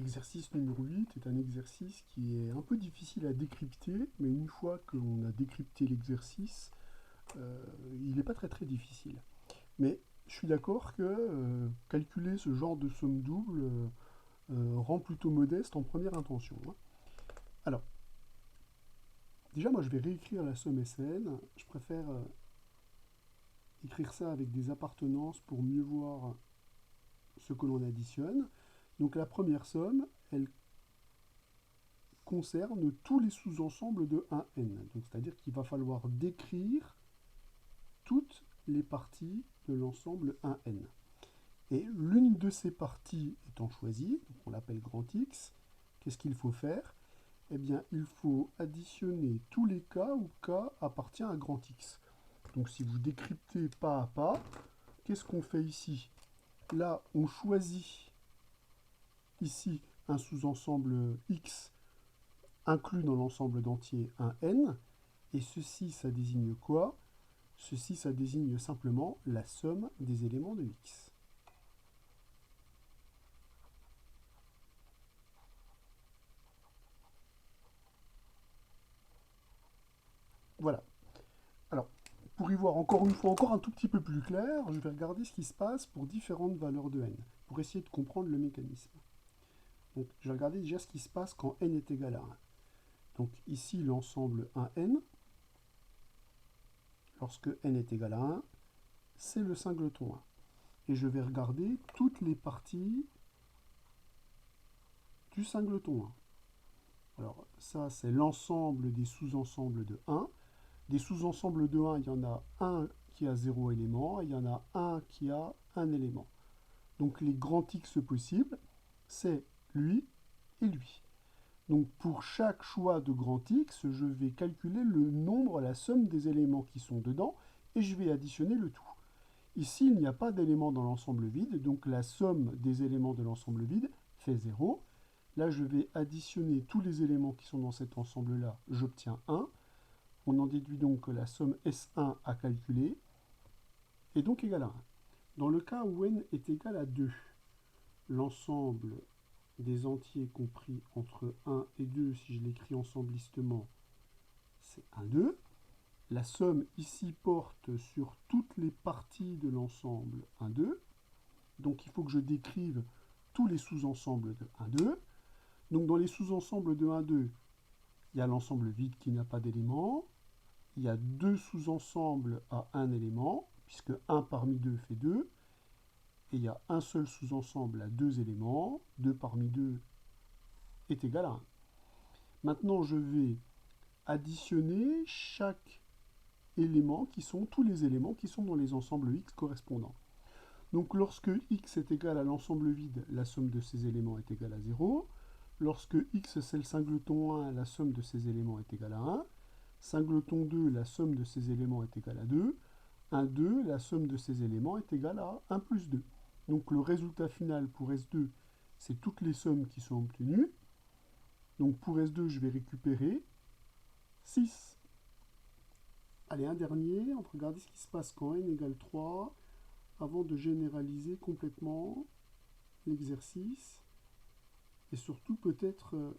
L'exercice numéro 8 est un exercice qui est un peu difficile à décrypter, mais une fois qu'on a décrypté l'exercice, il n'est pas très difficile. Mais je suis d'accord que calculer ce genre de somme double rend plutôt modeste en première intention, hein. Alors, déjà moi je vais réécrire la somme SN. Je préfère écrire ça avec des appartenances pour mieux voir ce que l'on additionne. Donc la première somme, elle concerne tous les sous-ensembles de 1n. Donc c'est-à-dire qu'il va falloir décrire toutes les parties de l'ensemble 1n. Et l'une de ces parties étant choisie, donc on l'appelle grand X, qu'est-ce qu'il faut faire? Eh bien, il faut additionner tous les cas où k appartient à grand X. Donc si vous décryptez pas à pas, qu'est-ce qu'on fait ici? Là, on choisit ici un sous-ensemble X inclus dans l'ensemble d'entiers un n, et ceci, ça désigne quoi? Ceci, ça désigne simplement la somme des éléments de X. Voilà. Alors, pour y voir encore une fois, encore un tout petit peu plus clair, je vais regarder ce qui se passe pour différentes valeurs de n, pour essayer de comprendre le mécanisme. Donc, je vais regarder déjà ce qui se passe quand n est égal à 1. Donc, ici, l'ensemble 1n, lorsque n est égal à 1, c'est le singleton 1. Et je vais regarder toutes les parties du singleton 1. Alors, ça, c'est l'ensemble des sous-ensembles de 1. Des sous-ensembles de 1, il y en a un qui a 0 élément, et il y en a un qui a un élément. Donc les grands X possibles, c'est lui et lui. Donc pour chaque choix de grand X, je vais calculer le nombre, la somme des éléments qui sont dedans, et je vais additionner le tout. Ici, il n'y a pas d'éléments dans l'ensemble vide, donc la somme des éléments de l'ensemble vide fait 0. Là, je vais additionner tous les éléments qui sont dans cet ensemble-là, j'obtiens 1. On en déduit donc que la somme S1 à calculer est donc égale à 1. Dans le cas où n est égal à 2, l'ensemble des entiers compris entre 1 et 2, si je l'écris ensemblistement, c'est 1, 2. La somme ici porte sur toutes les parties de l'ensemble 1, 2. Donc il faut que je décrive tous les sous-ensembles de 1, 2. Donc dans les sous-ensembles de 1, 2, il y a l'ensemble vide qui n'a pas d'éléments. Il y a deux sous-ensembles à un élément, puisque 1 parmi 2 fait 2. Et il y a un seul sous-ensemble à deux éléments. 2 parmi 2 est égal à 1. Maintenant, je vais additionner chaque élément qui sont tous les éléments qui sont dans les ensembles X correspondants. Donc lorsque X est égal à l'ensemble vide, la somme de ces éléments est égale à 0. Lorsque X c'est le singleton 1, la somme de ces éléments est égale à 1. Singleton 2, la somme de ces éléments est égale à 2. 1, 2, la somme de ces éléments est égale à 1 plus 2. Donc le résultat final pour S2, c'est toutes les sommes qui sont obtenues. Donc pour S2, je vais récupérer 6. Allez, un dernier, on va regarder ce qui se passe quand n égale 3, avant de généraliser complètement l'exercice, et surtout peut-être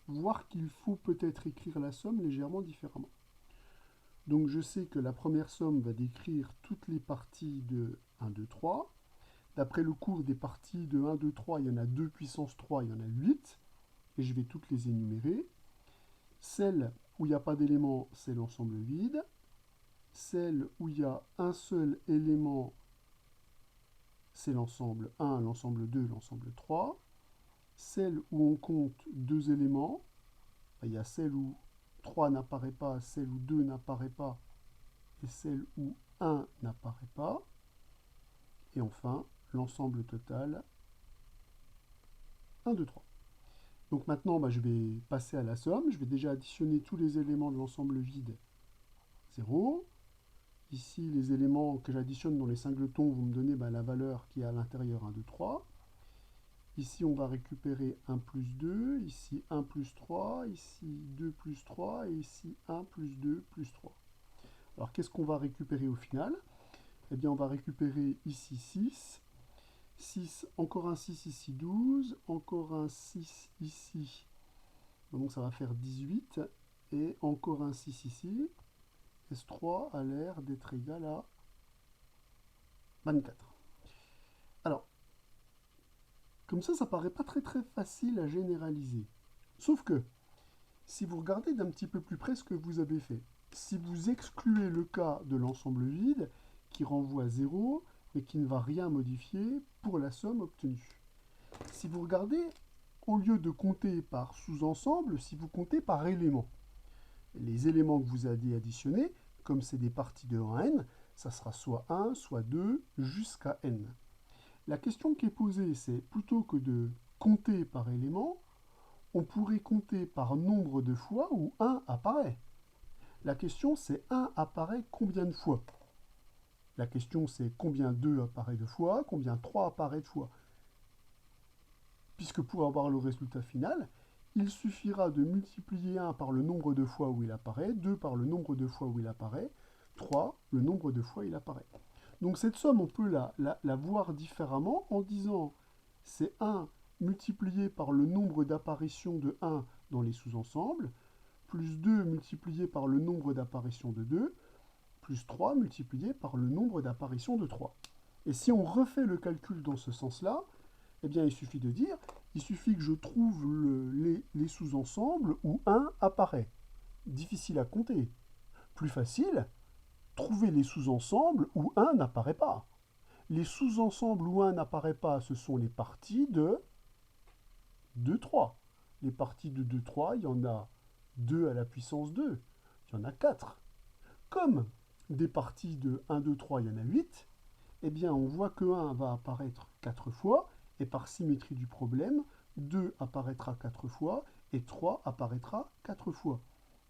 voir qu'il faut peut-être écrire la somme légèrement différemment. Donc je sais que la première somme va décrire toutes les parties de 1, 2, 3. D'après le cours des parties de 1, 2, 3, il y en a 2 puissance 3, il y en a 8. Et je vais toutes les énumérer. Celle où il n'y a pas d'élément, c'est l'ensemble vide. Celle où il y a un seul élément, c'est l'ensemble 1, l'ensemble 2, l'ensemble 3. Celle où on compte deux éléments, il y a celle où 3 n'apparaît pas, celle où 2 n'apparaît pas, et celle où 1 n'apparaît pas. Et enfin, l'ensemble total, 1, 2, 3. Donc maintenant, je vais passer à la somme. Je vais déjà additionner tous les éléments de l'ensemble vide, 0. Ici, les éléments que j'additionne dans les singletons vont me donner la valeur qui est à l'intérieur, 1, 2, 3. Ici, on va récupérer 1 plus 2, ici 1 plus 3, ici 2 plus 3, et ici 1 plus 2 plus 3. Alors, qu'est-ce qu'on va récupérer au final? Eh bien, on va récupérer ici 6, 6, encore un 6 ici, 12, encore un 6 ici, donc ça va faire 18, et encore un 6 ici, S3 a l'air d'être égal à 24. Alors, comme ça paraît pas très facile à généraliser. Sauf que, si vous regardez d'un petit peu plus près ce que vous avez fait, si vous excluez le cas de l'ensemble vide, qui renvoie à 0, mais qui ne va rien modifier pour la somme obtenue. Si vous regardez, au lieu de compter par sous-ensemble, si vous comptez par élément, les éléments que vous avez additionnés, comme c'est des parties de 1 à n, ça sera soit 1, soit 2, jusqu'à n. La question qui est posée, c'est plutôt que de compter par élément, on pourrait compter par nombre de fois où 1 apparaît. La question, c'est 1 apparaît combien de fois? La question, c'est combien 2 apparaît de fois, combien 3 apparaît de fois. Puisque pour avoir le résultat final, il suffira de multiplier 1 par le nombre de fois où il apparaît, 2 par le nombre de fois où il apparaît, 3 le nombre de fois où il apparaît. Donc cette somme, on peut la voir différemment en disant c'est 1 multiplié par le nombre d'apparitions de 1 dans les sous-ensembles, plus 2 multiplié par le nombre d'apparitions de 2, plus 3 multiplié par le nombre d'apparitions de 3. Et si on refait le calcul dans ce sens-là, eh bien il suffit de dire, il suffit que je trouve les sous-ensembles où 1 apparaît. Difficile à compter. Plus facile, trouver les sous-ensembles où 1 n'apparaît pas. Les sous-ensembles où 1 n'apparaît pas, ce sont les parties de 2, 3. Les parties de 2, 3, il y en a 2 à la puissance 2. Il y en a 4. Comme des parties de 1, 2, 3, il y en a 8, eh bien on voit que 1 va apparaître 4 fois, et par symétrie du problème, 2 apparaîtra 4 fois, et 3 apparaîtra 4 fois.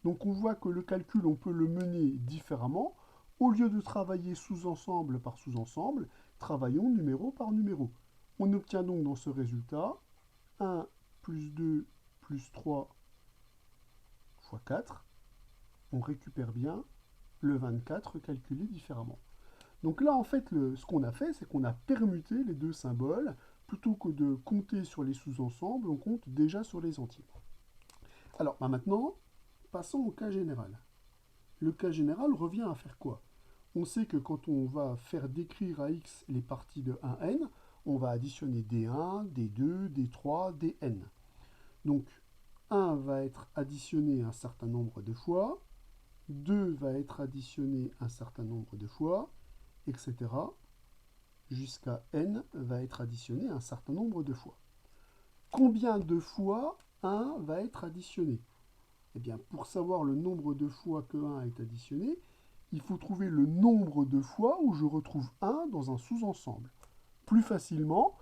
Donc on voit que le calcul, on peut le mener différemment. Au lieu de travailler sous-ensemble par sous-ensemble, travaillons numéro par numéro. On obtient donc dans ce résultat 1 plus 2 plus 3 fois 4. On récupère bien le 24 calculé différemment. Donc là, en fait, ce qu'on a fait, c'est qu'on a permuté les deux symboles. Plutôt que de compter sur les sous-ensembles, on compte déjà sur les entiers. Alors, maintenant, passons au cas général. Le cas général revient à faire quoi? On sait que quand on va faire décrire à x les parties de 1 à n, on va additionner d1, d2, d3, dn. Donc, 1 va être additionné un certain nombre de fois, 2 va être additionné un certain nombre de fois, etc. jusqu'à n va être additionné un certain nombre de fois. Combien de fois 1 va être additionné? Eh bien, pour savoir le nombre de fois que 1 est additionné, il faut trouver le nombre de fois où je retrouve 1 dans un sous-ensemble. Plus facilement,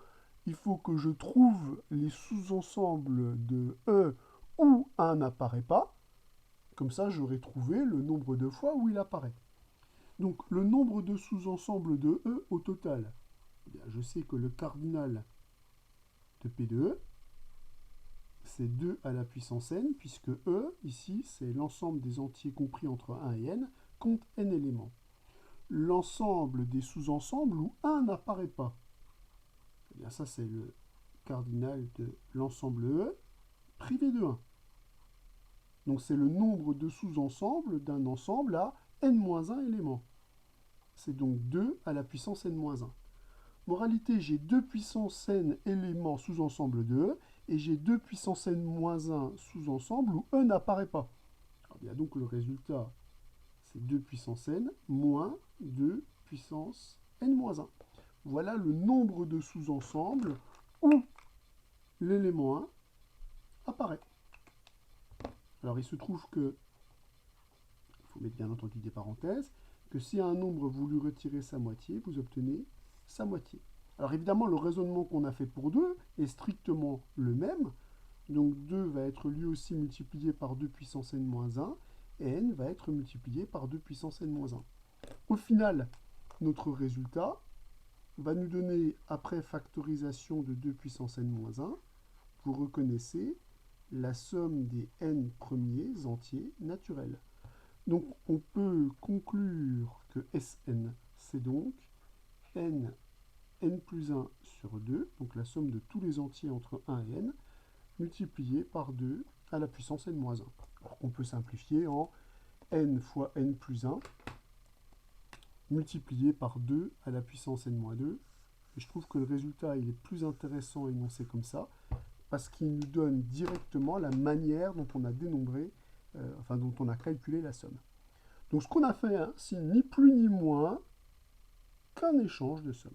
il faut que je trouve les sous-ensembles de E où 1 n'apparaît pas. Comme ça, j'aurai trouvé le nombre de fois où il apparaît. Donc, le nombre de sous-ensembles de E au total, eh bien, je sais que le cardinal de P de E, c'est 2 à la puissance n, puisque E, ici, c'est l'ensemble des entiers compris entre 1 et n, compte n éléments. L'ensemble des sous-ensembles où 1 n'apparaît pas, eh bien, ça, c'est le cardinal de l'ensemble E, privé de 1. Donc, c'est le nombre de sous-ensembles d'un ensemble à n-1 éléments. C'est donc 2 à la puissance n-1. Moralité, j'ai 2 puissance n éléments sous-ensemble de E, et j'ai 2 puissance n-1 sous-ensemble où E n'apparaît pas. Alors bien, donc le résultat, c'est 2 puissance n moins 2 puissance n-1. Voilà le nombre de sous-ensembles où l'élément 1 apparaît. Alors il se trouve que, il faut mettre bien entendu des parenthèses, que si à un nombre vous lui retirez sa moitié, vous obtenez sa moitié. Alors évidemment, le raisonnement qu'on a fait pour 2 est strictement le même. Donc 2 va être lui aussi multiplié par 2 puissance n-1, et n va être multiplié par 2 puissance n-1. Au final, notre résultat va nous donner, après factorisation de 2 puissance n-1, vous reconnaissez la somme des n premiers entiers naturels. Donc on peut conclure que Sn, c'est donc n n plus 1 sur 2, donc la somme de tous les entiers entre 1 et n, multiplié par 2 à la puissance n-1. Alors qu'on peut simplifier en n fois n plus 1, multiplié par 2 à la puissance n-2. Et je trouve que le résultat il est plus intéressant énoncé comme ça, parce qu'il nous donne directement la manière dont on a dénombré, dont on a calculé la somme. Donc ce qu'on a fait, hein, c'est ni plus ni moins qu'un échange de sommes.